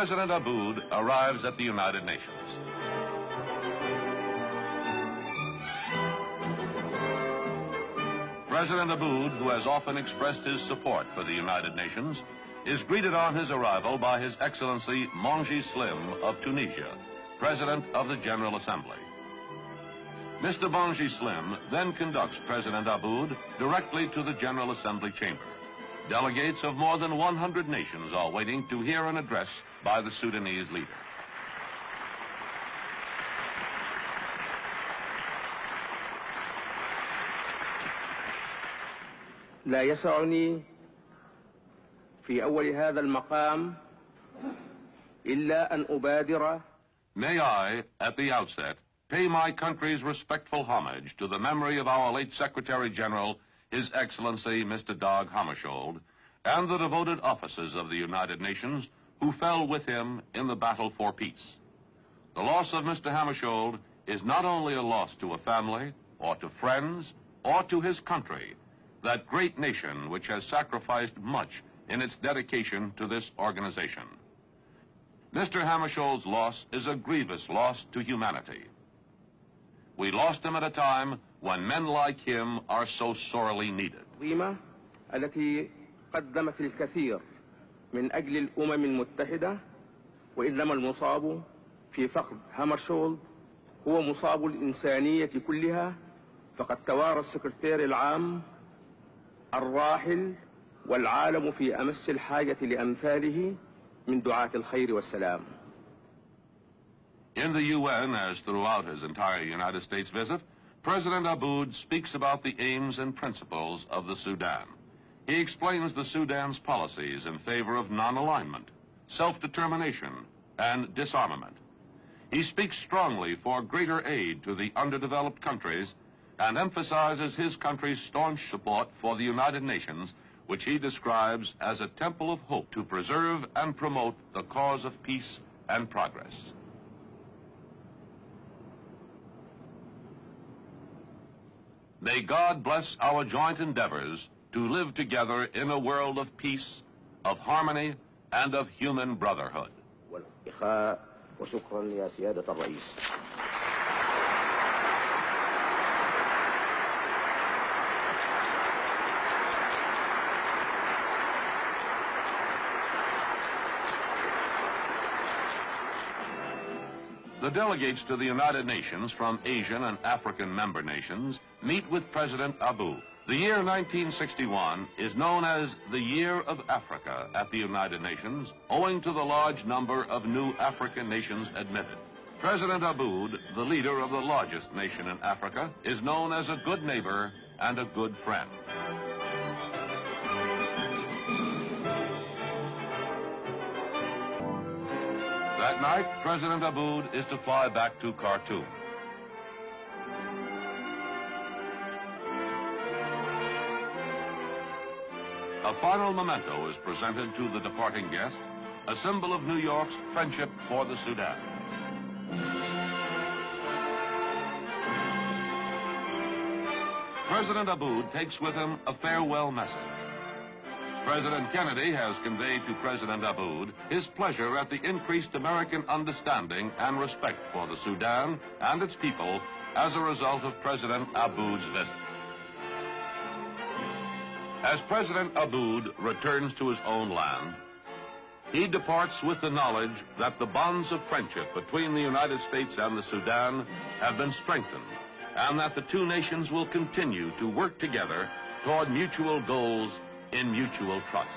President Abud arrives at the United Nations. President Abud, who has often expressed his support for the United Nations, is greeted on his arrival by His Excellency Monji Slim of Tunisia, President of the General Assembly. Mr. Monji Slim then conducts President Abud directly to the General Assembly chamber. Delegates of more than 100 nations are waiting to hear an address by the Sudanese leader. لا يسعني في أول هذا المقام إلا أن أبادر. May I, at the outset, pay my country's respectful homage to the memory of our late Secretary General, His Excellency Mr. Dag Hammarskjöld, and the devoted officers of the United Nations who fell with him in the battle for peace. The loss of Mr. Hammarskjöld is not only a loss to a family, or to friends, or to his country, that great nation which has sacrificed much in its dedication to this organization. Mr. Hammarskjöld's loss is a grievous loss to humanity. We lost him at a time when men like him are so sorely needed. التي قدمت الكثير من أجل الأمم المتحدة، وإنما المصاب في فقد هامرشولد هو مصاب الإنسانية كلها، فقد توارى السكرتير العام الراحل والعالم في أمس الحاجة لأمثاله من دعاة الخير والسلام. In the UN, as throughout his entire United States visit, President Abud speaks about the aims and principles of the Sudan. He explains the Sudan's policies in favor of non-alignment, self-determination, and disarmament. He speaks strongly for greater aid to the underdeveloped countries and emphasizes his country's staunch support for the United Nations, which he describes as a temple of hope to preserve and promote the cause of peace and progress. May God bless our joint endeavors to live together in a world of peace, of harmony, and of human brotherhood. والإخاء وشكرا يا سيادة الرئيس. The delegates to the United Nations from Asian and African member nations meet with President Abud. The year 1961 is known as the Year of Africa at the United Nations, owing to the large number of new African nations admitted. President Abud, the leader of the largest nation in Africa, is known as a good neighbor and a good friend. That night, President Abud is to fly back to Khartoum. A final memento is presented to the departing guest, a symbol of New York's friendship for the Sudan. President Abud takes with him a farewell message. President Kennedy has conveyed to President Abud his pleasure at the increased American understanding and respect for the Sudan and its people as a result of President Abud's visit. As President Abud returns to his own land, he departs with the knowledge that the bonds of friendship between the United States and the Sudan have been strengthened, and that the two nations will continue to work together toward mutual goals in mutual trust.